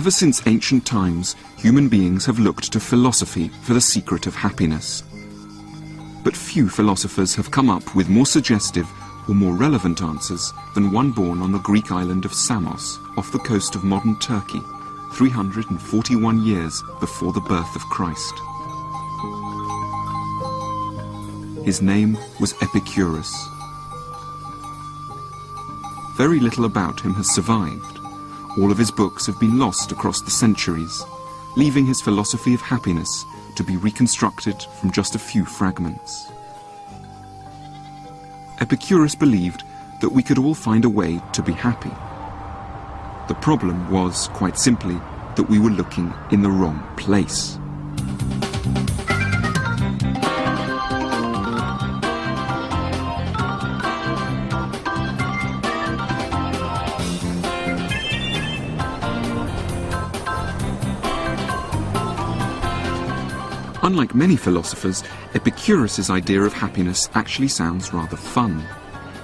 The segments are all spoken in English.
Ever since ancient times, human beings have looked to philosophy for the secret of happiness. But few philosophers have come up with more suggestive or more relevant answers than one born on the Greek island of Samos, off the coast of modern Turkey, 341 years before the birth of Christ. His name was Epicurus. Very little about him has survived. All of his books have been lost across the centuries, leaving his philosophy of happiness to be reconstructed from just a few fragments. Epicurus believed that we could all find a way to be happy. The problem was, quite simply, that we were looking in the wrong place. Unlike many philosophers, Epicurus's idea of happiness actually sounds rather fun.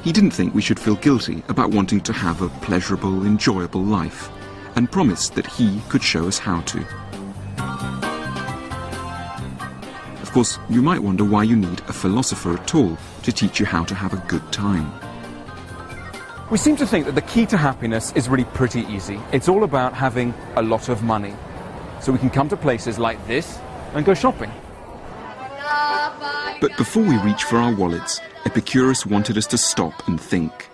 He didn't think we should feel guilty about wanting to have a pleasurable, enjoyable life, and promised that he could show us how to. Of course, you might wonder why you need a philosopher at all to teach you how to have a good time. We seem to think that the key to happiness is really pretty easy. It's all about having a lot of money. So we can come to places like this and go shopping. But before we reach for our wallets, Epicurus wanted us to stop and think.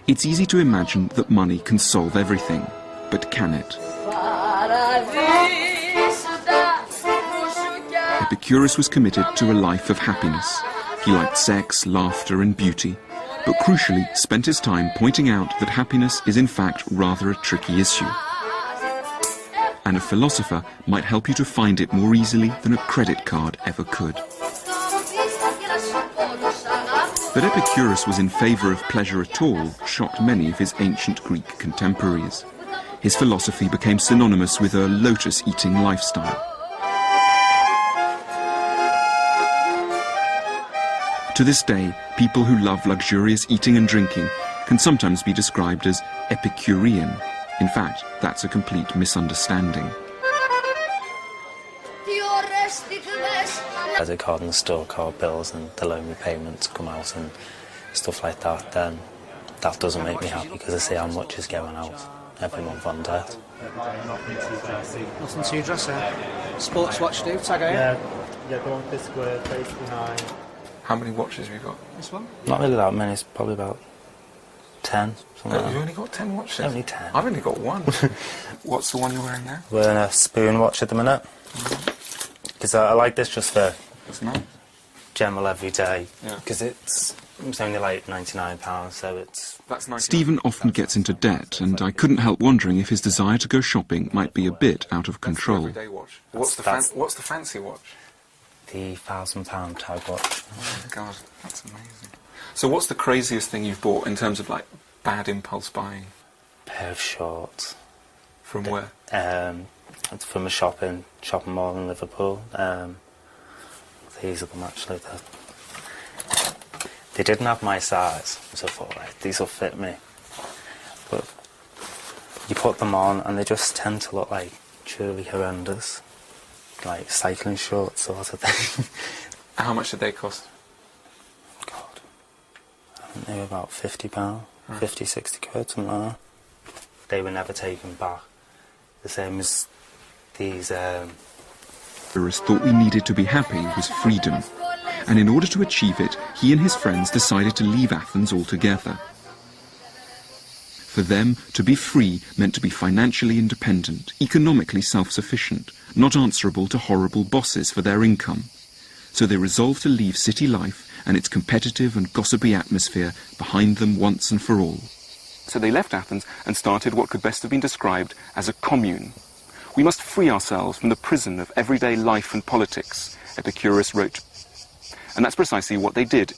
It's easy to imagine that money can solve everything, but can it? Epicurus was committed to a life of happiness. He liked sex, laughter and beauty, but crucially spent his time pointing out that happiness is in fact rather a tricky issue. And a philosopher might help you to find it more easily than a credit card ever could. That Epicurus was in favour of pleasure at all shocked many of his ancient Greek contemporaries. His philosophy became synonymous with a lotus-eating lifestyle. To this day, people who love luxurious eating and drinking can sometimes be described as Epicurean. In fact, that's a complete misunderstanding. As a card in the store, card bills and the loan repayments come out and stuff like that, then that doesn't make me happy because I see how much is going out every month on debt. Nothing too dressy. Sports watch do, tag out? Yeah, go on this square, face behind. How many watches have you got? This one? Not really that many, it's probably about 10. You've only got 10 watches? Only 10. I've only got one. What's the one you're wearing now? Wearing a spoon watch at the minute. Because I like this just for general every day. Because it's only like £99, so it's... That's nice. Stephen often gets into debt, and I couldn't help wondering if his desire to go shopping might be a bit out of control. Everyday watch. What's the fancy watch? The £1,000 tag watch. Oh my God, that's amazing. So what's the craziest thing you've bought in terms of like bad impulse buying? Pair of shorts. From where? It's from a shopping mall in Liverpool. These are them actually. They didn't have my size, so I thought, right, these will fit me. But you put them on and they just tend to look like truly horrendous. Like cycling shorts sort of thing. How much did they cost? God, I think they were about £50, 50, 60 quid, something like that. They were never taken back. The same as these... Epicurus thought we needed to be happy was freedom, and in order to achieve it, he and his friends decided to leave Athens altogether. For them, to be free meant to be financially independent, economically self-sufficient, not answerable to horrible bosses for their income. So they resolved to leave city life and its competitive and gossipy atmosphere behind them once and for all. So they left Athens and started what could best have been described as a commune. We must free ourselves from the prison of everyday life and politics, Epicurus wrote. And that's precisely what they did.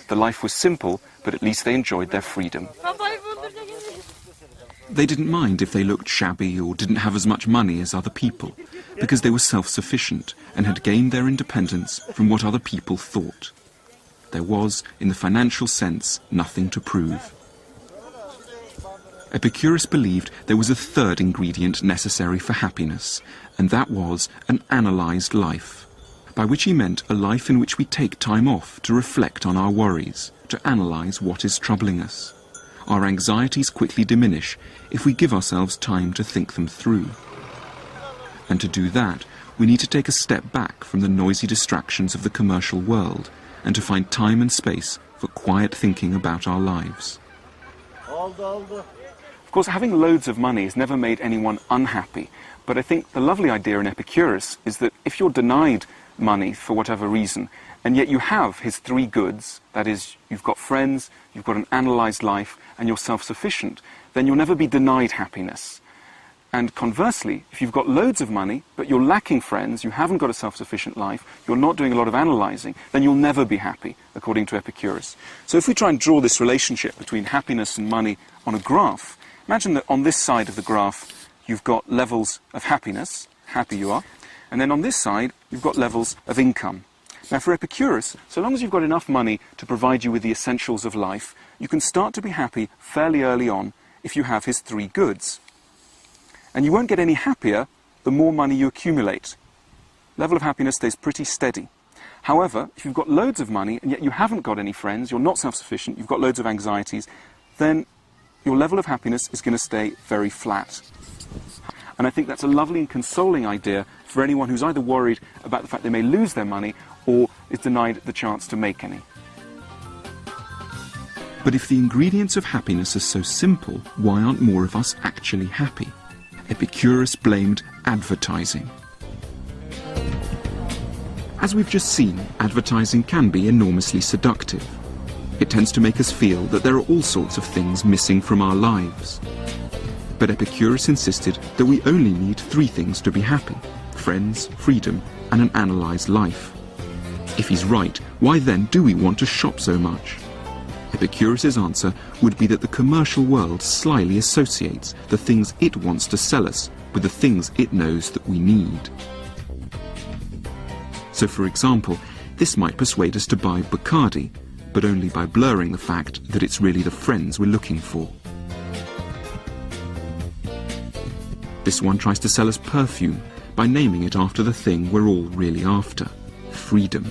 The life was simple, but at least they enjoyed their freedom. They didn't mind if they looked shabby or didn't have as much money as other people, because they were self-sufficient and had gained their independence from what other people thought. There was, in the financial sense, nothing to prove. Epicurus believed there was a third ingredient necessary for happiness, and that was an analysed life, by which he meant a life in which we take time off to reflect on our worries, to analyse what is troubling us. Our anxieties quickly diminish if we give ourselves time to think them through. And to do that, we need to take a step back from the noisy distractions of the commercial world and to find time and space for quiet thinking about our lives. Of course, having loads of money has never made anyone unhappy, but I think the lovely idea in Epicurus is that if you're denied money for whatever reason, and yet you have his three goods, that is, you've got friends, you've got an analysed life, and you're self-sufficient, then you'll never be denied happiness. And conversely, if you've got loads of money, but you're lacking friends, you haven't got a self-sufficient life, you're not doing a lot of analysing, then you'll never be happy, according to Epicurus. So if we try and draw this relationship between happiness and money on a graph, imagine that on this side of the graph, you've got levels of happiness, happy you are, and then on this side, you've got levels of income. Now for Epicurus, so long as you've got enough money to provide you with the essentials of life, you can start to be happy fairly early on if you have his three goods. And you won't get any happier the more money you accumulate. Level of happiness stays pretty steady. However, if you've got loads of money and yet you haven't got any friends, you're not self-sufficient, you've got loads of anxieties, then your level of happiness is going to stay very flat. And I think that's a lovely and consoling idea for anyone who's either worried about the fact they may lose their money or is denied the chance to make any. But if the ingredients of happiness are so simple, why aren't more of us actually happy? Epicurus blamed advertising. As we've just seen, advertising can be enormously seductive. It tends to make us feel that there are all sorts of things missing from our lives. But Epicurus insisted that we only need three things to be happy: friends, freedom, and an analysed life. If he's right, why then do we want to shop so much? Epicurus's answer would be that the commercial world slyly associates the things it wants to sell us with the things it knows that we need. So, for example, this might persuade us to buy Bacardi, but only by blurring the fact that it's really the friends we're looking for. This one tries to sell us perfume by naming it after the thing we're all really after: freedom.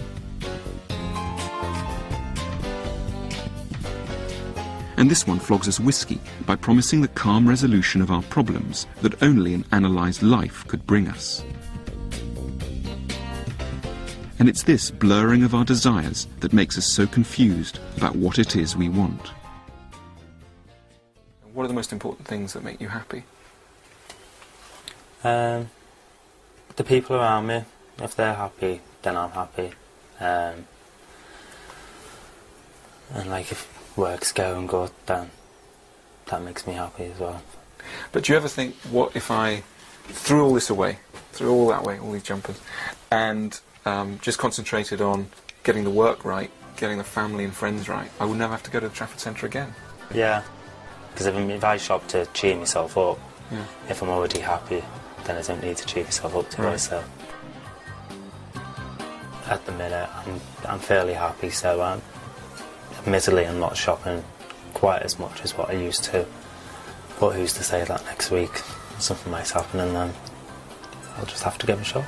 And this one flogs us whiskey by promising the calm resolution of our problems that only an analysed life could bring us. And it's this blurring of our desires that makes us so confused about what it is we want. What are the most important things that make you happy? The people around me. If they're happy, then I'm happy. And like if work's going good, then that makes me happy as well. But do you ever think, what if I threw all this away, threw all that away, all these jumpers, and just concentrated on getting the work right, getting the family and friends right, I would never have to go to the Trafford Centre again? Yeah, because if I shop to cheer myself up, Yeah. if I'm already happy, then I don't need to cheer myself up to it. So at the minute, I'm fairly happy. So admittedly, I'm not shopping quite as much as what I used to. But who's to say that next week something might happen and then I'll just have to give it a shot.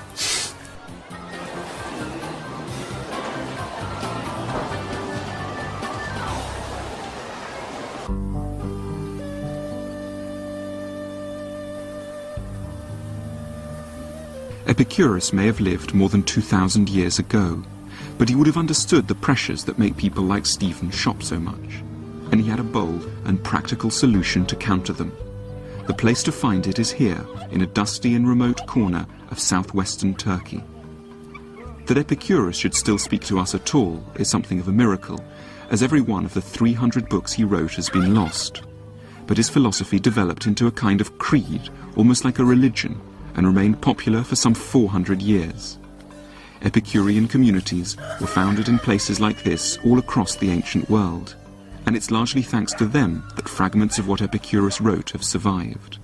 Epicurus may have lived more than 2,000 years ago, but he would have understood the pressures that make people like Stephen shop so much, and he had a bold and practical solution to counter them. The place to find it is here, in a dusty and remote corner of southwestern Turkey. That Epicurus should still speak to us at all is something of a miracle, as every one of the 300 books he wrote has been lost. But his philosophy developed into a kind of creed, almost like a religion, and remained popular for some 400 years. Epicurean communities were founded in places like this all across the ancient world, and it's largely thanks to them that fragments of what Epicurus wrote have survived.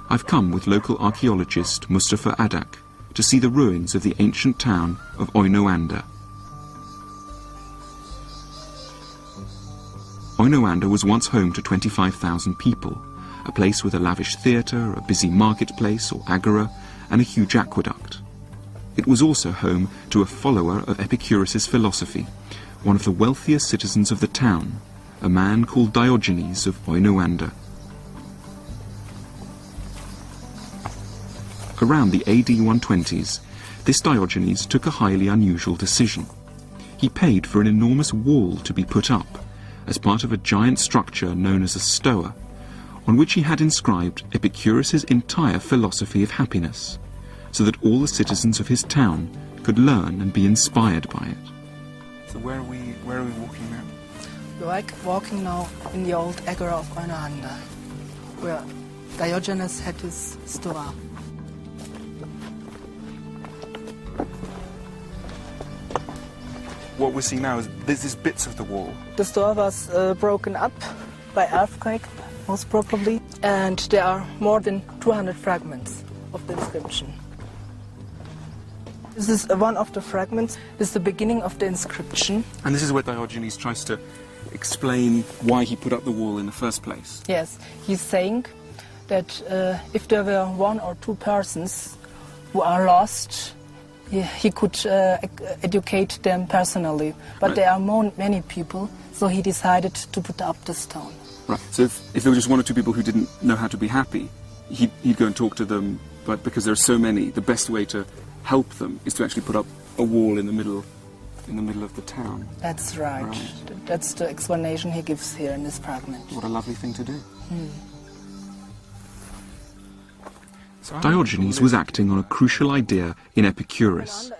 I've come with local archaeologist Mustafa Adak to see the ruins of the ancient town of Oynoanda. Oinoanda was once home to 25,000 people, a place with a lavish theatre, a busy marketplace or agora, and a huge aqueduct. It was also home to a follower of Epicurus's philosophy, one of the wealthiest citizens of the town, a man called Diogenes of Oinoanda. Around the AD 120s, this Diogenes took a highly unusual decision. He paid for an enormous wall to be put up, as part of a giant structure known as a stoa, on which he had inscribed Epicurus's entire philosophy of happiness, so that all the citizens of his town could learn and be inspired by it. So where are we walking now? We're walking now in the old agora of Oinoanda, where Diogenes had his stoa. What we're seeing now is there's these bits of the wall. The stoa was broken up by earthquake, most probably, and there are more than 200 fragments of the inscription. This is one of the fragments. This is the beginning of the inscription. And this is where Diogenes tries to explain why he put up the wall in the first place. Yes, he's saying that if there were one or two persons who are lost, he could educate them personally. But Right. there are many people, so he decided to put up the stone. Right. So if there were just one or two people who didn't know how to be happy, he'd go and talk to them. But because there are so many, the best way to help them is to actually put up a wall in the middle of the town. That's right. Right. That's the explanation he gives here in this fragment. What a lovely thing to do. So Diogenes was acting on a crucial idea in Epicurus,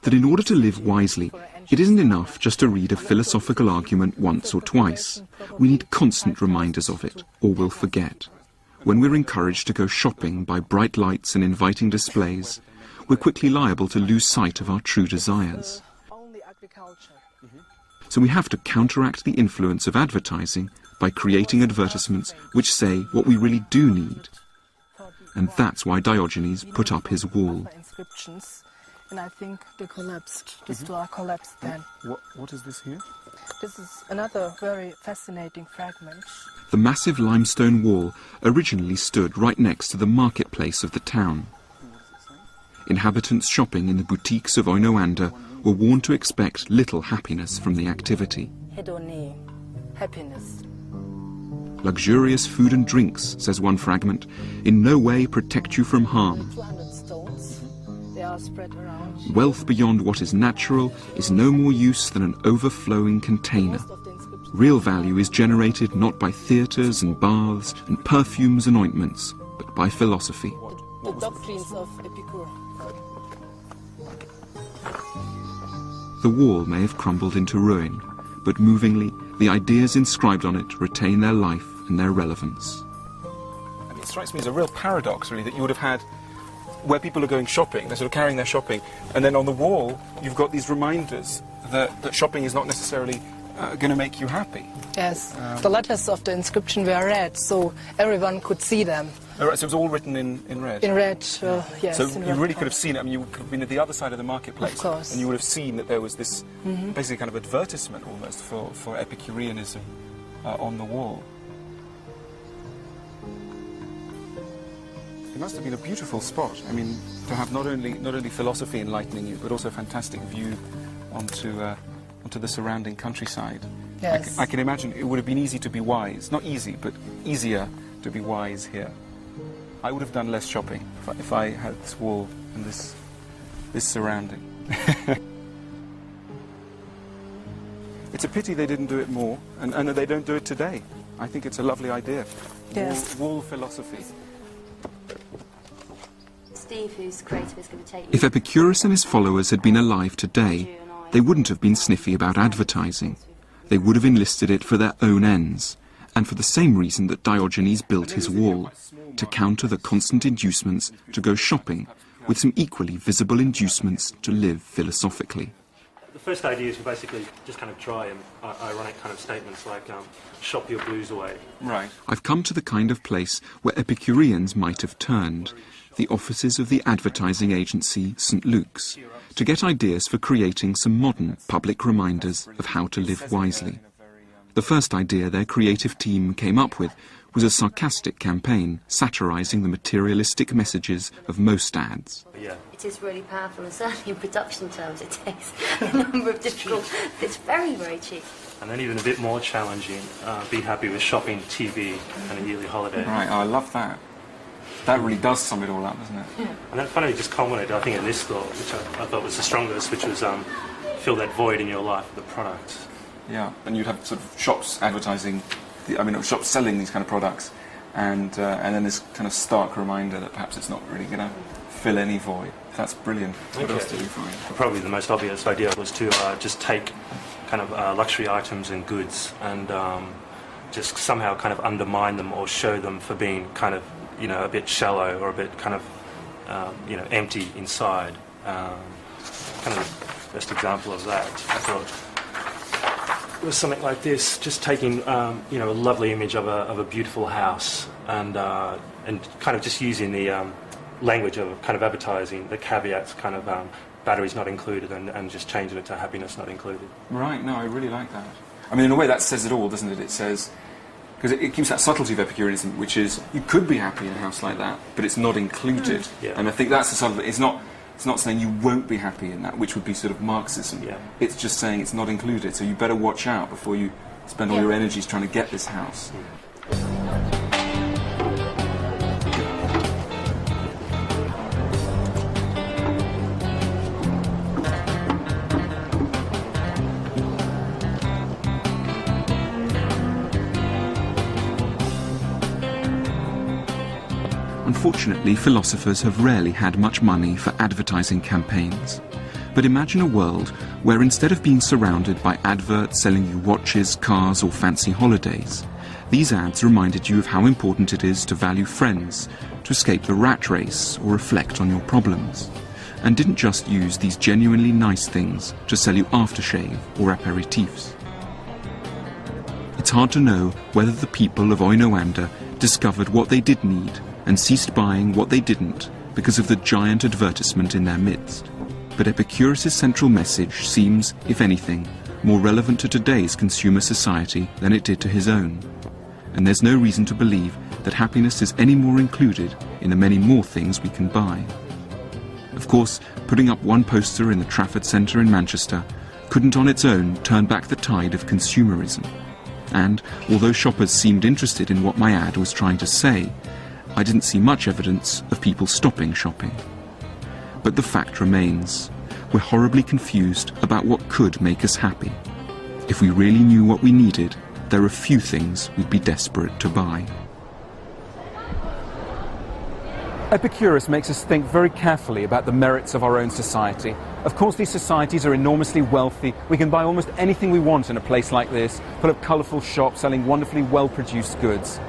that in order to live wisely, it isn't enough just to read a philosophical argument once or twice. We need constant reminders of it, or we'll forget. When we're encouraged to go shopping by bright lights and inviting displays, we're quickly liable to lose sight of our true desires. Only agriculture. So we have to counteract the influence of advertising by creating advertisements which say what we really do need. And that's why Diogenes put up his wall. Inscriptions, and I think they collapsed. The stoa collapsed then. What is this here? This is another very fascinating fragment. The massive limestone wall originally stood right next to the marketplace of the town. Inhabitants shopping in the boutiques of Oinoanda were warned to expect little happiness from the activity. Hedone, happiness. Luxurious food and drinks, says one fragment, in no way protect you from harm. 200 stones. They are spread around. Wealth beyond what is natural is no more use than an overflowing container. Most of the inscriptions. Real value is generated not by theatres and baths and perfumes and ointments, but by philosophy. The doctrines of Epicuro. The wall may have crumbled into ruin, but movingly, the ideas inscribed on it retain their life and their relevance. I mean, it strikes me as a real paradox, really, that you would have had where people are going shopping, they're sort of carrying their shopping, and then on the wall you've got these reminders that shopping is not necessarily going to make you happy. Yes, the letters of the inscription were red, so everyone could see them. Oh, right, so it was all written in red? In red, yes. So in you red really could color. have seen it. I mean, you could have been at the other side of the marketplace. Of course. And you would have seen that there was this basically kind of advertisement almost for Epicureanism on the wall. It must have been a beautiful spot. I mean, to have not only philosophy enlightening you, but also a fantastic view onto the surrounding countryside. Yes. I can imagine it would have been easy to be wise. Not easy, but easier to be wise here. I would have done less shopping if I had this wall and this surrounding. It's a pity they didn't do it more, and that they don't do it today. I think it's a lovely idea. Yes. Wall philosophy. Steve, who's creative, is going to take you. If Epicurus and his followers had been alive today, they wouldn't have been sniffy about advertising. They would have enlisted it for their own ends, and for the same reason that Diogenes built his wall, to counter the constant inducements to go shopping, with some equally visible inducements to live philosophically. The first idea is to basically just kind of try and ironic kind of statements like shop your blues away. Right. I've come to the kind of place where Epicureans might have turned, the offices of the advertising agency St. Luke's, to get ideas for creating some modern public reminders of how to live wisely. The first idea their creative team came up with was a sarcastic campaign satirising the materialistic messages of most ads. Yeah. It is really powerful, and certainly in production terms it takes a number of difficult... It's very, very cheap. And then even a bit more challenging, be happy with shopping, TV and a yearly holiday. Right, oh, I love that. That really does sum it all up, doesn't it? Yeah. And that finally just culminated, I think, in this thought, which I thought was the strongest, which was fill that void in your life with the product. Yeah, and you'd have sort of shops advertising, shops selling these kind of products, and then this kind of stark reminder that perhaps it's not really going to fill any void. That's brilliant. What else did you find? Probably the most obvious idea was to just take kind of luxury items and goods and just somehow kind of undermine them or show them for being kind of, a bit shallow or a bit kind of, empty inside. Kind of best example of that, I thought, was something like this, just taking, a lovely image of a beautiful house and kind of just using the language of kind of advertising, the caveats, kind of batteries not included, and just changing it to happiness not included. Right, no, I really like that. I mean, in a way that says it all, doesn't it? It says, because it keeps that subtlety of Epicureanism, which is, you could be happy in a house like that, but it's not included. Yeah. And I think that's the subtlety. It's not saying you won't be happy in that, which would be sort of Marxism. Yeah. It's just saying it's not included, so you better watch out before you spend all your energies trying to get this house. Unfortunately, philosophers have rarely had much money for advertising campaigns. But imagine a world where instead of being surrounded by adverts selling you watches, cars or fancy holidays, these ads reminded you of how important it is to value friends, to escape the rat race or reflect on your problems, and didn't just use these genuinely nice things to sell you aftershave or aperitifs. It's hard to know whether the people of Oinoanda discovered what they did need and ceased buying what they didn't because of the giant advertisement in their midst. But Epicurus' central message seems, if anything, more relevant to today's consumer society than it did to his own. And there's no reason to believe that happiness is any more included in the many more things we can buy. Of course, putting up one poster in the Trafford Centre in Manchester couldn't on its own turn back the tide of consumerism. And although shoppers seemed interested in what my ad was trying to say, I didn't see much evidence of people stopping shopping. But the fact remains, we're horribly confused about what could make us happy. If we really knew what we needed, there are few things we'd be desperate to buy. Epicurus makes us think very carefully about the merits of our own society. Of course, these societies are enormously wealthy. We can buy almost anything we want in a place like this, full of colourful shops selling wonderfully well-produced goods.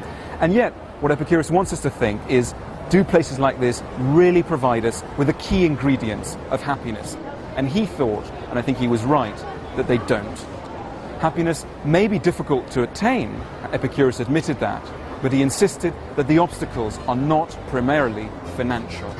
And yet, what Epicurus wants us to think is, do places like this really provide us with the key ingredients of happiness? And he thought, and I think he was right, that they don't. Happiness may be difficult to attain, Epicurus admitted that, but he insisted that the obstacles are not primarily financial.